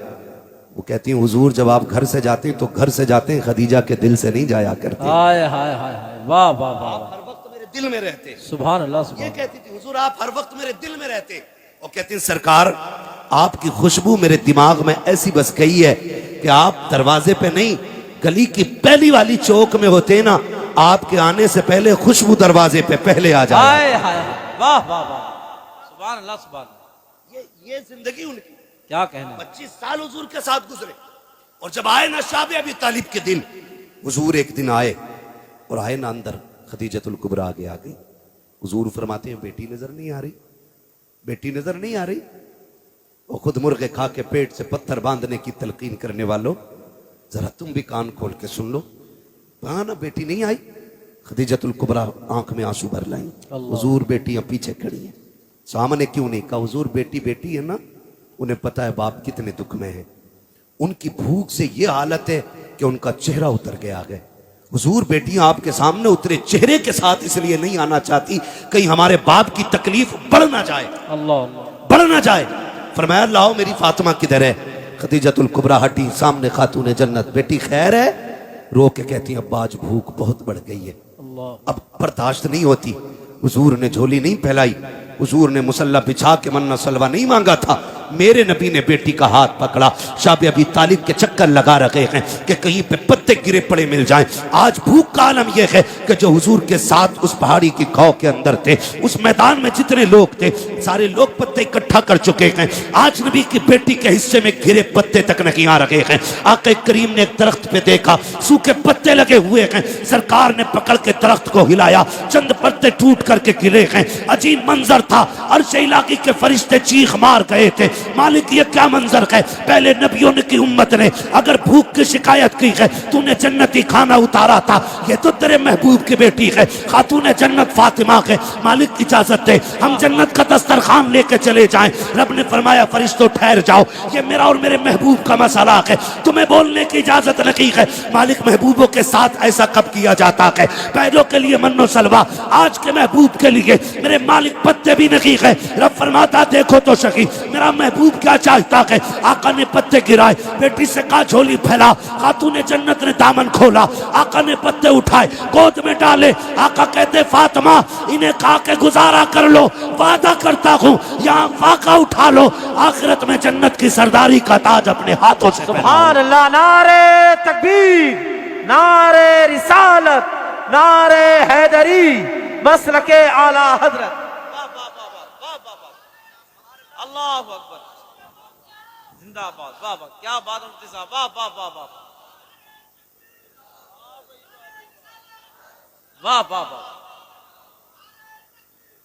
वो कहती हैं, हुजूर जब आप घर से जाते हैं तो घर से जाते हैं, खदीजा के दिल से नहीं जाया करते। हाय हाय हाय हाय, वाह वाह वाह, हर वक्त मेरे दिल में रहते। सुभान अल्लाह ये सुभान। कहती थी, हुजूर आप हर वक्त मेरे दिल में रहते। और कहती हैं, सरकार आपकी खुशबू मेरे दिमाग में ऐसी बस गई है कि आप दरवाजे पे नहीं, गली की पहली वाली चौक में होते ना, आपके आने से पहले खुशबू दरवाजे पे पहले आ जाए। हाय हाय, वाह वाह वाह, सुभान अल्लाह सुभान। ये जिंदगी उनकी, क्या कहना। 25 साल हुजूर के साथ गुजरे। और जब आए ना शाब अबी तालिब के दिन, हुजूर एक दिन आए और आए ना अंदर, खदीजतुल कुबरा आगे आ गई। हुजूर फरमाते हैं, बेटी नजर नहीं आ रही, बेटी नजर नहीं आ रही। और खुद मुर्गे खा के पेट से पत्थर बांधने की तलकीन करने वालों, जरा तुम भी कान खोल के सुन लो। कहा ना बेटी नहीं आई। खदीजतुल कुबरा आंख में आंसू भर लाई। हुजूर बेटियां पीछे खड़ी हैं, सामने क्यों नहीं? कहा, हुजूर बेटी बेटी है ना, उन्हें पता है बाप कितने दुख में है। उनकी भूख से ये हालत है कि उनका चेहरा उतर गया है। हुजूर बेटियां आपके सामने उतरे चेहरे के साथ इसलिए नहीं आना चाहती, कहीं हमारे बाप की तकलीफ बढ़ ना जाए, अल्लाह अल्लाह, बढ़ ना जाए। फरमाया, लाओ मेरी फातिमा किधर है? खदीजतुल कुबरा हटी, सामने खातून जन्नत, बेटी खैर है? रो के कहती है, अब्बा आज भूख बहुत बढ़ गई है, अल्लाह। अब बर्दाश्त नहीं होती। हुजूर ने झोली नहीं फैलाई, हुजूर ने मुसल्ला बिछा के मन्ना सलवा नहीं मांगा था, मेरे नबी ने बेटी का हाथ पकड़ा। शाह अबी तालिब के चक्कर लगा रखे हैं कि कहीं पे पत्ते गिरे पड़े मिल जाएं। आज भूख का आलम यह है कि जो हुजूर के साथ उस पहाड़ी की खौ के अंदर थे, उस मैदान में जितने लोग थे, सारे लोग पत्ते इकट्ठा कर चुके हैं। आज नबी की बेटी के हिस्से में गिरे पत्ते तक नहीं आ रहे हैं। आके करीम ने एक दरख्त पे देखा, सूखे पत्ते लगे हुए हैं। सरकार ने पकड़ के दरख्त को हिलाया, चंद पत्ते टूट करके गिरे हैं। अजीब मंजर था। अर्श इलाही के फरिश्ते चीख मार गए थे, मालिक ये क्या मंजर है। पहले नबियों ने की उम्मत ने अगर भूख की शिकायत की है, तूने जन्नती खाना उतारा था। ये तो तेरे महबूब की बेटी है, खातून जन्नत फातिमा है। मालिक इजाजत दे, हम जन्नत का दस्तरखान लेके चले जाएं। रब ने फरमाया फरिश्तों ठहर जाओ, ये मेरा और मेरे महबूब का मसला है, तुम्हें बोलने की इजाजत नहीं है। मालिक महबूबों के साथ ऐसा कब किया जाता है। पैरों के लिए मन्नो सलवा, आज के महबूब के लिए मेरे मालिक पत्ते भी नहीं है। रब फरमाता देखो तो सही मेरा महबूब क्या चाहता है। आका ने पत्ते गिराए, बेटी से कहा झोली फैला। खातून जन्नत ने दामन खोला, आका ने पत्ते उठाए, गोद में डाले। आका कहते फातिमा इन्हें खा के गुजारा कर लो, वादा करता हूँ यहाँ फाका उठा लो, आखिरत में जन्नत की सरदारी का ताज अपने हाथों से सुभान अल्लाह। नारे तकबीर, नारे रिसालत, नारे हैदरी, मसलके आला हजरत। अल्लाह अकबर, जिंदाबाद। वाह वाह, क्या बात मुफ्ती साहब, वाह वाह वाह वाह वाह वाह वाह,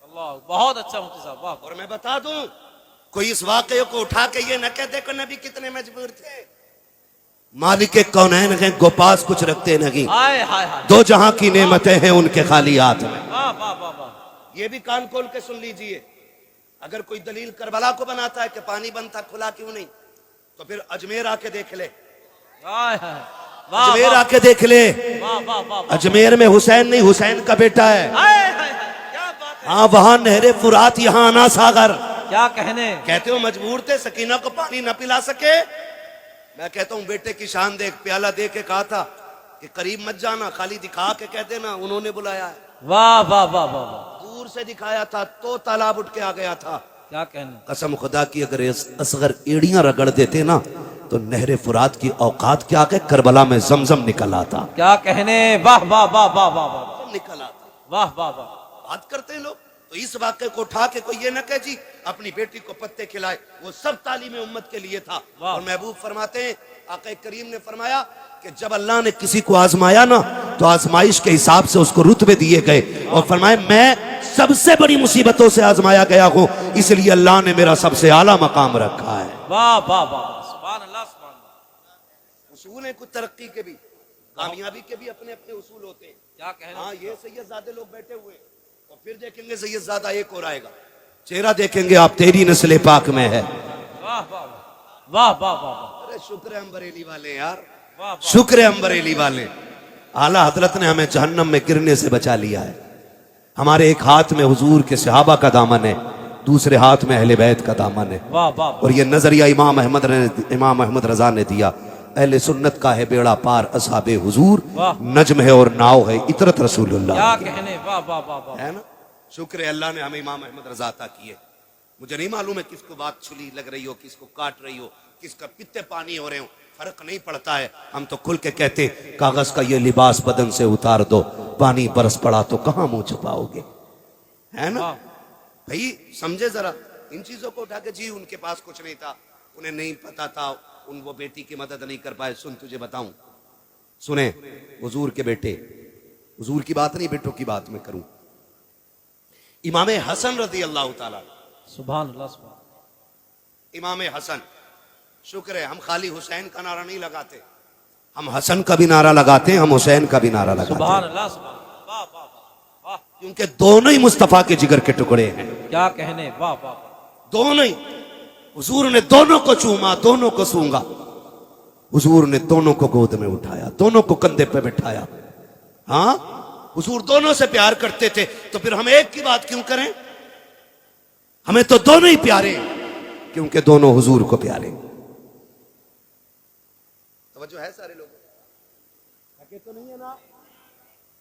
अल्लाह, बहुत अच्छा मुफ्ती साहब, वाह। और मैं बता दूं, कोई इस वाकये को उठा के ये न कहते कि नबी कितने मजबूर थे। मालिक कौनैन हैं, गोपास कुछ रखते नहीं। हाय हाय हाय, दो जहां की नेमतें हैं उनके खाली हाथ में। वाह वाह वाह वाह। ये भी कान खोल के सुन लीजिए। अगर कोई दलील करबला को बनाता है कि पानी बंद था खुला क्यों नहीं, तो फिर अजमेर आके देख ले। हाय हाय, वाह अजमेर वाह आके देख ले। वाह वाह वाह। अजमेर में हुसैन नहीं, हुसैन का बेटा है। हाय हाय हाय, क्या बात है। हाँ, वहां नहरे फुरात, यहाँ आना सागर। क्या कहने। कहते हो मजबूर थे, सकीना को पानी न पिला सके। मैं कहता हूँ बेटे की शान देख, प्याला दे के कहा था कि करीब मत जाना, खाली दिखा के कह देना उन्होंने बुलाया है। वाह वाह वाह वाह वाह, दूर से दिखाया था तो तालाब उठ के आ गया था। क्या कहने। कसम खुदा की, अगर असगर एड़ियां रगड़ देते ना तो नहरे फुरात की औकात क्या है, करबला में जमजम निकल आता। क्या कहने, वाह वाह वाह वाह वाह वाह, निकल आता। वाह वाह वाह। बात करते हैं लोग, तो इस वाक्य को उठा के कोई ये न कहे जी अपनी बेटी को पत्ते खिलाए, वो सब तालीम उम्मत के लिए था। और महबूब फरमाते हैं, आका करीम ने फरमाया कि जब अल्लाह ने किसी को आजमाया ना, तो आजमाइश के हिसाब से उसको रुतबे दिए गए। और फरमाए मैं सबसे बड़ी मुसीबतों से आजमाया गया हूं, इसलिए अल्लाह ने मेरा सबसे आला मकाम रखा है। वाह वाह वाह, सुभान अल्लाह सुभान अल्लाह। उसूल है कुछ तरक्की के भी, कामयाबी के भी अपने अपने उसूल होते हैं। क्या कहने। हाँ, ये सैयदजादे लोग बैठे हुए हैं, और फिर देखेंगे सैयदजादा एक और आएगा, चेहरा देखेंगे आप, तेरी नस्ल पाक में है। वाह वाह वाह वाह वाह। अरे शुक्र है हम बरेली वाले यार, वाह शुक्र है हम बरेली वाले। आला हजरत ने हमें जहन्नम में गिरने से बचा लिया है। हमारे एक हाथ में हुजूर के सहाबा का दामन है, दूसरे हाथ में अहले बैत का दामन है। वाह वाह। और ये नजरिया इमाम अहमद रजा ने दिया, अहले सुन्नत का है बेड़ा पार, असहाबे हुजूर नज्म है और नाव है इतरत रसूलुल्लाह। क्या कहने, वाह वाह वाह वाह। है ना, शुक्र है अल्लाह ने हमें इमाम अहमद रजा अता किए। मुझे नहीं मालूम है किसको बात छुली लग रही हो, किसको काट रही हो, किसका पित्ते पानी हो रहे हो, फर्क नहीं पड़ता है। हम तो खुल के कहते कागज का ये लिबास बदन से उतार दो, पानी बरस पड़ा तो कहां मुंह छुपाओगे। है ना भाई, समझे जरा इन चीजों को उठा के। जी उनके पास कुछ नहीं था, उन्हें नहीं पता था, उन वो बेटी की मदद नहीं कर पाए। सुन तुझे बताऊं, सुने, हुजूर के बेटे, हुजूर की बात नहीं बेटों की बात मैं करूं। इमाम हसन रजी अल्लाह ताला, सुभान अल्लाह सुभान। इमाम हसन, शुक्र है हम खाली हुसैन का नारा नहीं लगाते, हम हसन का भी नारा लगाते हैं, हम हुसैन का भी नारा लगाते हैं। सुभान अल्लाह सुभान, वाह वाह वाह। क्योंकि दोनों ही मुस्तफा के जिगर के टुकड़े हैं। क्या कहने, वाह वाह। दोनों ही, हुजूर ने दोनों को चूमा, दोनों को सूंगा। हुजूर ने दोनों को गोद में उठाया, दोनों को कंधे पे बिठाया। हाँ, हुजूर दोनों से प्यार करते थे, तो फिर हम एक की बात क्यों करें। हमें तो दोनों ही प्यारे, क्योंकि दोनों हुजूर को प्यारे। तवज्जो है सारे लोगों, थके तो नहीं है ना,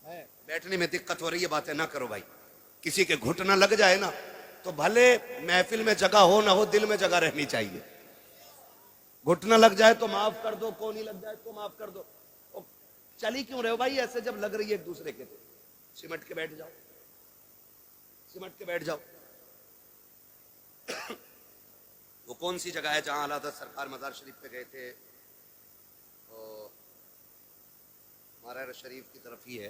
है बैठने में दिक्कत हो रही है, बातें ना करो भाई। किसी के घुटना लग जाए ना तो भले महफिल में जगह हो ना हो, दिल में जगह रहनी चाहिए। घुटना लग जाए तो माफ कर दो, कोनी लग जाए तो माफ कर दो। और चली क्यों रहे हो भाई ऐसे, जब लग रही है एक दूसरे के? तो सिमट के बैठ जाओ, सिमट के बैठ जाओ। वो कौन सी जगह है जहां आला हज़रत सरकार मज़ार शरीफ पे गए थे? मारा शरीफ की तरफ ही है,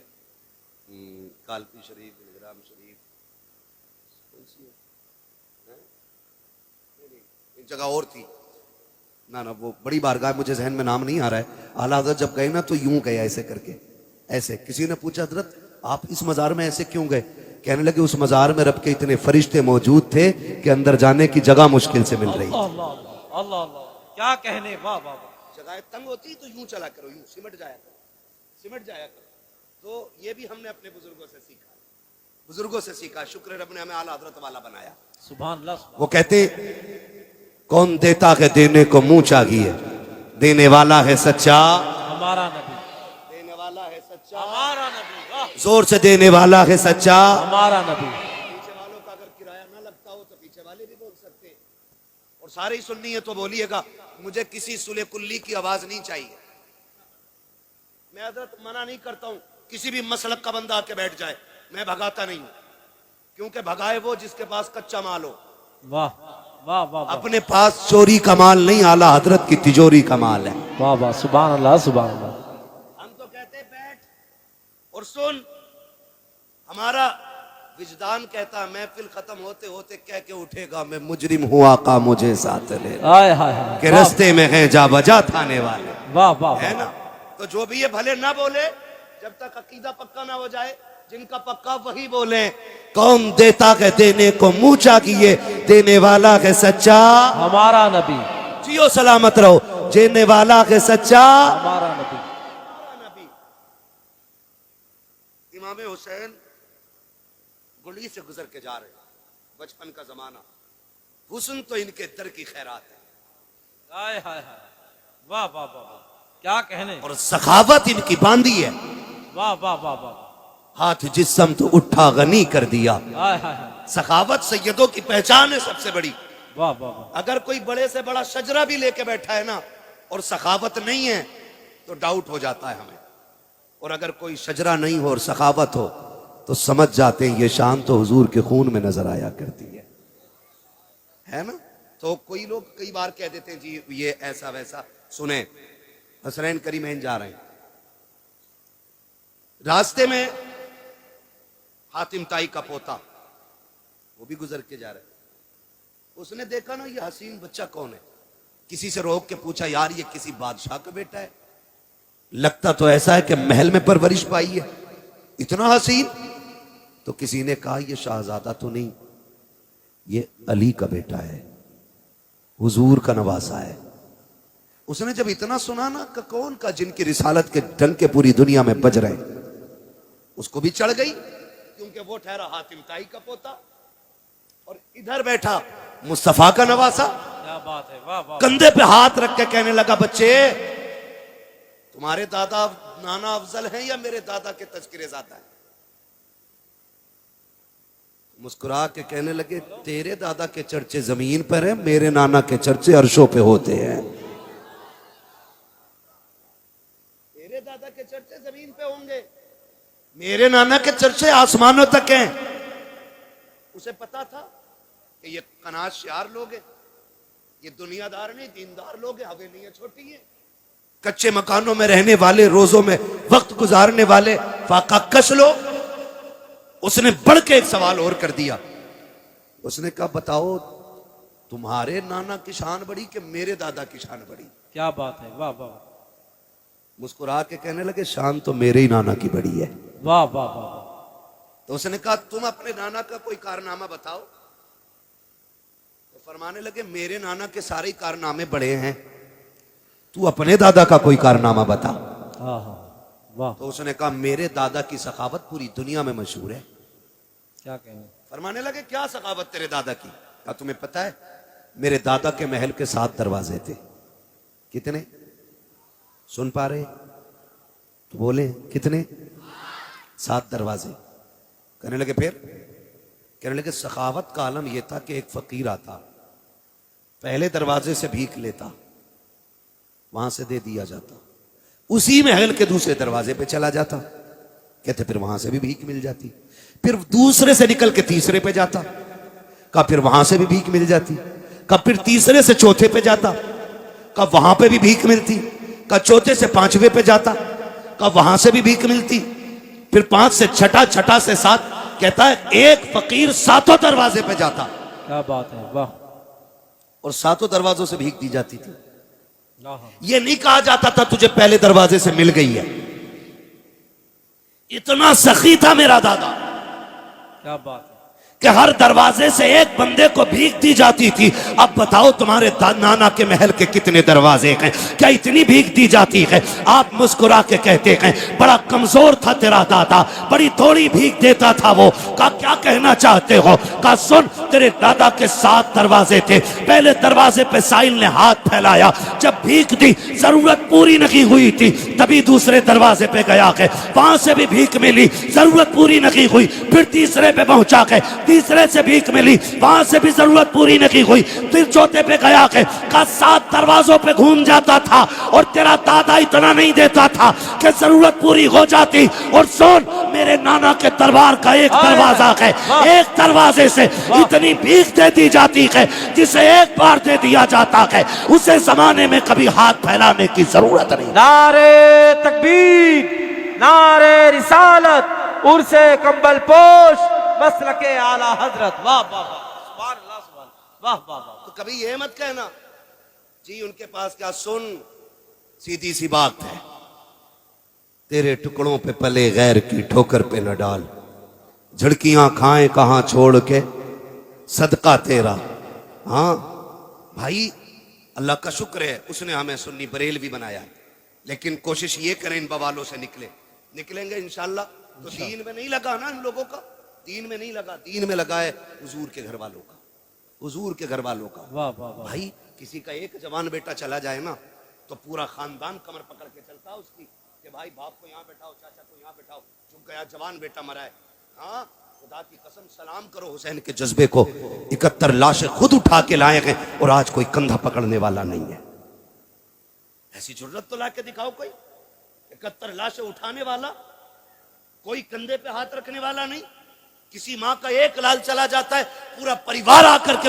कालपी शरीफ, इल्ग्राम शरीफ, कौन सी है? एक जगह और थी ना, वो बड़ी बारगाह, मुझे जहन में नाम नहीं आ रहा है। आला हज़रत जब गए ना तो यूं गए ऐसे करके, ऐसे। किसी ने पूछा हज़रत आप इस मज़ार में ऐसे क्यों गए? कहने लगे उस मज़ार में रब के इतने फरिश्ते मौजूद थे कि अंदर जाने की जगह मुश्किल से मिल रही थी। अल्लाह अल्लाह, क्या कहने, वाह वाह वाह। जगह तंग होती तो यूं चला करो, यूं सिमट जाया करो, सिमट जाया करो। तो ये भी हमने अपने बुजुर्गों से सीखा, बुजुर्गों से सीखा। शुक्र रब ने हमें आला हज़रत वाला बनाया। सुभान अल्लाह। वो कहते कौन देता है देने को मुंह चाहिए, देने वाला है सच्चा हमारा नबी, देने वाला है सच्चा हमारा नबी, वाह। जोर से देने वाला है सच्चा हमारा नबी। पीछे वालों का अगर किराया ना लगता हो तो पीछे वाले भी बोल सकते हैं, और सारे ही सुननी है तो बोलिएगा। मुझे किसी सुले कुल्ली की आवाज नहीं चाहिए। मैं हज़रत मना नहीं करता हूं किसी भी मसलक का बंदा आके बैठ जाए, मैं भगाता नहीं हूं, क्योंकि भगाए वो जिसके पास कच्चा माल हो। वाह वाह वाह वाह अपने पास चोरी का माल नहीं, आला हजरत की तिजोरी का माल है। वाह वाह, सुभान अल्लाह सुभान अल्लाह। हम तो कहते हैं बैठ और सुन। हमारा विजदान कहता महफिल खत्म होते होते कह के उठेगा, मैं मुजरिम हूँ आका मुझे साथ ले, हाय हाय हाय, के रस्ते में है जा बजा थाने वाले। वाह वाह है ना? तो जो भी ये भले ना बोले, जब तक अकीदा पक्का ना हो जाए, जिनका पक्का वही बोले। कौन देता है देने को मुंह चाहिए, देने वाला है सच्चा हमारा नबी, जियो सलामत रहो, देने वाला है सच्चा हमारा नबी। नबी। इमाम हुसैन गुली से गुजर के जा रहे, बचपन का जमाना, हुस्न तो इनके दर की खैरात है। हाय हाय हाय, वाह वाह वाह वाह, क्या कहने, और सखावत इनकी बांधी है। वाह वाह वाह वाह, हाथ जिस्म तो उठा गनी कर दिया। हाय हाय हाय, सखावत सैयदों की पहचान है सबसे बड़ी। वाह वाह वाह। अगर कोई बड़े से बड़ा शजरा भी लेके बैठा है ना और सखावत नहीं है तो डाउट हो जाता है हमें। और अगर कोई शजरा नहीं हो और सखावत हो तो समझ जाते हैं ये शान तो हुजूर के खून में नजर आया करती है ना? तो कोई लोग कई बार कह देते हैं जी ये ऐसा वैसा। सुने, हसनैन करीमैन जा रहे हैं, रास्ते में हातिम ताई का पोता वो भी गुजर के जा रहा है। उसने देखा ना ये हसीन बच्चा कौन है, किसी से रोक के पूछा यार ये किसी बादशाह का बेटा है, लगता तो ऐसा है कि महल में परवरिश पाई है, इतना हसीन। तो किसी ने कहा ये शाहजादा तो नहीं, ये अली का बेटा है, हुजूर का नवासा है। उसने जब इतना सुना ना कि कौन का जिनकी रिसालत के डंके पूरी दुनिया में बज रहे, उसको भी चढ़ गई, क्योंकि वो ठहरा हातिम ताई का पोता और इधर बैठा मुस्तफा का नवासा। क्या बात है, वाह वाह। कंधे पे हाथ रख के कहने लगा बच्चे तुम्हारे दादा नाना अफजल हैं या मेरे दादा के तज़किरे ज़ादा है? मुस्कुरा के कहने लगे तेरे दादा के चर्चे जमीन पर हैं, मेरे नाना के चर्चे अर्शों पे होते हैं। तेरे दादा के चर्चे जमीन पे होंगे, मेरे नाना के चर्चे आसमानों तक हैं। उसे पता था कि ये कनाशियार लोग हैं, ये दुनियादार नहीं दीनदार लोग हैं, हवेलियां छोटी हैं, कच्चे मकानों में रहने वाले, रोजों में वक्त गुजारने वाले फाका कश लोग। उसने बढ़ के एक सवाल और कर दिया, उसने कहा बताओ तुम्हारे नाना की शान बड़ी कि मेरे दादा की शान बड़ी? क्या बात है, वाह वाह मुस्कुरा के कहने लगे शान तो मेरे ही नाना की बड़ी है। वाह वाह वाह। तो उसने कहा तुम अपने नाना का कोई कारनामा बताओ। तो फरमाने लगे मेरे नाना के सारे ही कारनामे बड़े हैं, तू अपने दादा का कोई कारनामा बता। हाँ हाँ, वाह। तो उसने कहा मेरे दादा की सखावत पूरी दुनिया में मशहूर है। क्या कहने, फरमाने लगे क्या सखावत तेरे दादा की? कहा तुम्हें पता है मेरे दादा के महल के 7 दरवाजे थे। कितने? सुन पा रहे तो बोले कितने? 7 दरवाजे। कहने लगे फिर कहने लगे सखावत का आलम यह था कि एक फकीर आता, पहले दरवाजे से भीख लेता, वहां से दे दिया जाता, उसी महल के दूसरे दरवाजे पे चला जाता, कहते फिर वहां से भी भीख मिल जाती, फिर दूसरे से निकल के तीसरे पे जाता, कहा फिर वहां से भी भीख मिल जाती, कहा फिर तीसरे से चौथे पे जाता, कहा वहां पे भी भीख मिलती, कहा चौथे से पांचवे पे जाता, कहा वहां से भी भीख मिलती, फिर 5 से छठा, छठा से 7, कहता है एक फकीर 7 दरवाजे पे जाता, क्या बात है, वाह। और 7 दरवाजों से भीख दी जाती थी। आहा। यह नहीं कहा जाता था तुझे पहले दरवाजे से मिल गई है। इतना सखी था मेरा दादा क्या बात है। कि हर दरवाजे से एक बंदे को भीख दी जाती थी। अब बताओ तुम्हारे नाना के महल के कितने दरवाजे हैं, क्या इतनी भीख दी जाती है? आप मुस्कुरा के कहते हैं बड़ा कमजोर था तेरा दादा, बड़ी थोड़ी भीख देता था वो। का क्या कहना चाहते हो? का सुन, तेरे दादा के 7 दरवाजे थे, पहले दरवाजे पे साहिल ने हाथ फैलाया, जब भीख दी जरूरत पूरी नहीं हुई थी, तभी दूसरे दरवाजे पे गया है, वहां से भी भीख मिली, जरूरत पूरी नहीं हुई, फिर तीसरे पे पहुंचा के तीसरे से भीख मिली, वहां से भी जरूरत पूरी नहीं हुई, फिर चौथे पे गया के का 7 दरवाजों पे घूम जाता था। और तेरा दादा इतना नहीं देता था कि जरूरत पूरी हो जाती। और सुन, मेरे नाना के दरबार का एक दरवाजा है, एक दरवाजे से इतनी भीख दे दी जाती है जिसे एक बार दे दिया जाता है, उसे जमाने में कभी हाथ फैलाने की जरूरत नहीं। नारे तकबीर, नारे रिसालत, उर्से कंबल पोश, मसलके आला हजरत। वाह वाह वाह, सुभान अल्लाह, सुभान, वाह वाह वाह। तो कभी ये मत कहना जी उनके पास क्या। सुन, सीधी सी बात है, तेरे टुकड़ों पे पले गैर की ठोकर पे न डाल, झड़कियां खाएं कहां छोड़ के सदका तेरा। हाँ भाई, अल्लाह का शुक्र है उसने हमें सुन्नी बरेलवी बनाया, लेकिन कोशिश ये करें इन बवालों से निकलेंगे इंशाल्लाह। तो दीन में नहीं लगा ना इन लोगों का, दीन में नहीं लगा, दीन में लगा है हुजूर के घर वालों का, हुजूर के घर वालों का। वाह वाह वाह। भाई किसी का एक जवान बेटा चला जाए ना तो पूरा खानदान कमर पकड़ के चलता उसकी कि भाई बाप को यहाँ बैठाओ, चाचा को यहाँ बैठाओ, चुप गया जवान बेटा मरा है। हाँ, खुदा की कसम सलाम करो हुसैन के जज्बे को। 71 लाशें खुद उठा के लाए हैं और आज कोई कंधा पकड़ने वाला नहीं है। ऐसी जरूरत तो ला के दिखाओ कोई, 71 लाशें उठाने वाला, कोई कंधे पे हाथ रखने वाला नहीं। किसी माँ का एक लाल चला जाता है, पूरा परिवार आकर के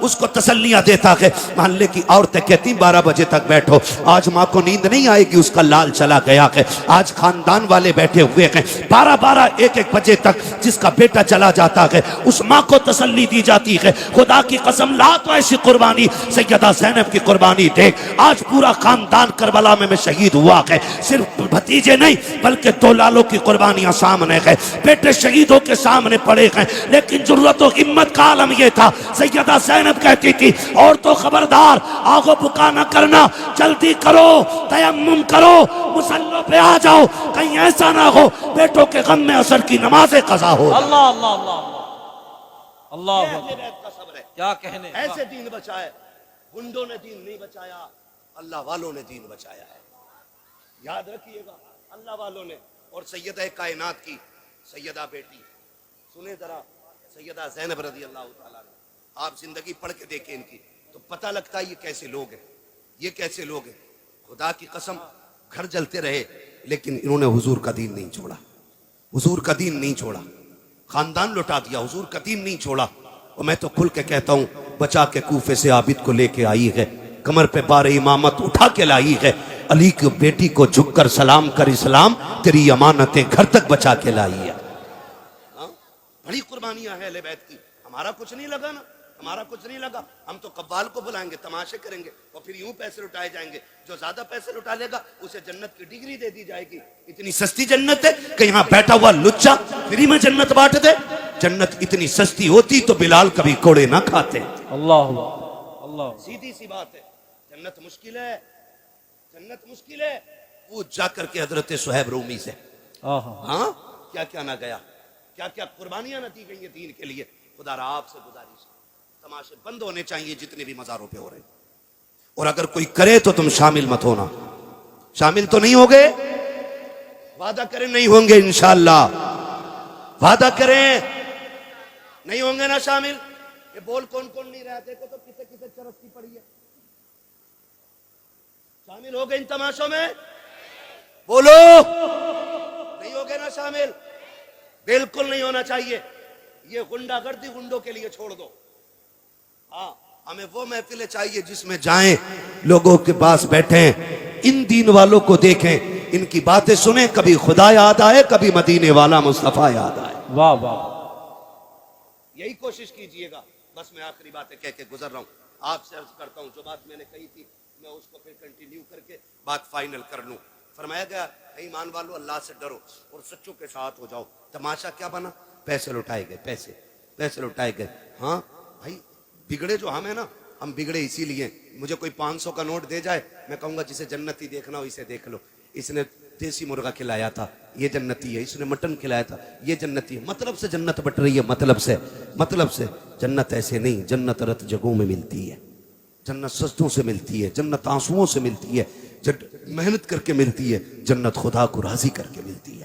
उसको तसल्लियां देता है। मोहल्ले की औरतें कहती 12 बजे तक बैठो, आज माँ को नींद नहीं आएगी, उसका लाल चला गया है। आज खानदान वाले बैठे हुए हैं 12-12, 1-1 बजे तक, जिसका बेटा चला जाता है उस माँ को तसल्ली दी जाती है। खुदा की कसम, ला तो ऐसी कुर्बानी सैयदा ज़ैनब की कुर्बानी देख, आज पूरा खानदान करबला में शहीद हुआ है। सिर्फ भतीजे नहीं बल्कि 2 लालों की कुर्बानियां सामने है, बेटे शहीदों के सामने पड़े हैं। लेकिन जरूरत और हिम्मत का आलम यह था, सैयदा ज़ैनब कहती थी और तो खबरदार आगो बुका न करना, जल्दी करो, तयम्मुम करो, मुसल्लों पे आ जाओ, कहीं ऐसा ना हो बेटों के गम में असर की नमाज़ें कज़ा हो। अल्लाह अल्लाह अल्लाह अल्लाह का सब्र है, क्या कहने। ऐसे दीन बचाए, गुंडों ने दीन नहीं बचाया, अल्लाह वालों ने दीन बचाया है। याद रखिएगा, अल्लाह वालों ने। और सैयदा कायनात की सैयदा बेटी, सुने जरा, सैयदा ज़ैनब रज़ी अल्लाह ताला अन्हा, आप जिंदगी पढ़ के देखें इनकी तो पता लगता है ये कैसे लोग हैं, ये कैसे लोग हैं। खुदा की कसम, घर जलते रहे लेकिन इन्होंने हुजूर का दीन नहीं छोड़ा, हुजूर का दीन नहीं छोड़ा, खानदान लुटा दिया, हुजूर का दीन नहीं छोड़ा। और मैं तो खुल के कहता हूं, बचा के कूफे से आबिद को लेके आई है, कमर पे बारे इमामत उठा के लाई है, अली की बेटी को झुककर सलाम कर इस्लाम, तेरी अमानतें घर तक बचा के लाई है। बड़ी कुर्बानियां हैं अहले बैत की। हमारा कुछ नहीं लगा ना, हमारा कुछ नहीं लगा। हम तो कव्वाल को बुलाएंगे, तमाशे करेंगे और फिर यूं पैसे लुटाए जाएंगे। जो ज्यादा पैसे लुटा लेगा उसे जन्नत की डिग्री दे दी जाएगी। इतनी सस्ती जन्नत है कि यहाँ बैठा हुआ लुच्चा फ्री में जन्नत बांट दे। जन्नत इतनी सस्ती होती तो बिलाल कभी कोड़े ना खाते। अल्लाह अल्लाह, सीधी सी बात है, जन्नत मुश्किल है, जन्नत मुश्किल है। पूछ जाकर के हजरत सुहैब रूमी से, हाँ क्या क्या ना गया, क्या क्या कुर्बानियां न दी गई है दीन के लिए। खुदा आपसे गुजारिश, तमाशे बंद होने चाहिए जितने भी मज़ारों पे हो रहे हैं। और अगर कोई करे तो तुम शामिल मत होना। शामिल तो नहीं होगे, वादा करें नहीं होंगे इंशाअल्लाह, वादा करें नहीं होंगे ना शामिल? ये बोल कौन कौन नहीं रहा? देखो तो किसे किसे चरस्ती पड़ी है। शामिल हो गए इन तमाशों में? बोलो, नहीं हो गए ना शामिल? बिल्कुल नहीं होना चाहिए। ये गुंडागर्दी गुंडों के लिए छोड़ दो। हाँ, हमें वो महफिलें चाहिए जिसमें जाएं, लोगों के पास बैठें, इन दीन वालों को देखें, इनकी बातें सुने, कभी खुदा याद आए, कभी मदीने वाला मुस्तफा याद आए। वाह वाह, यही कोशिश कीजिएगा। बस मैं आखिरी बातें कह के गुजर रहा हूँ। आपसे अर्ज करता हूँ, जो बात मैंने कही थी मैं उसको फिर कंटिन्यू करके बात फाइनल कर लूँ। फरमाया गया, ईमान वालों अल्लाह से डरो और सच्चों के साथ हो जाओ। तमाशा क्या बना? पैसे लुटाए गए, पैसे लुटाए गए। हाँ भाई, बिगड़े जो हम है ना, हम बिगड़े इसीलिए। मुझे कोई 500 का नोट दे जाए, मैं कहूंगा जिसे जन्नती देखना हो इसे देख लो। इसने देसी मुर्गा खिलाया था, ये जन्नती है। इसने मटन खिलाया था, ये जन्नती है। मतलब से जन्नत बट रही है, मतलब से। जन्नत ऐसे नहीं, जन्नत रत जगहों में मिलती है, जन्नत सजदों से मिलती है, जन्नत आंसुओं से मिलती है, मेहनत करके मिलती है, जन्नत खुदा को राजी करके मिलती है।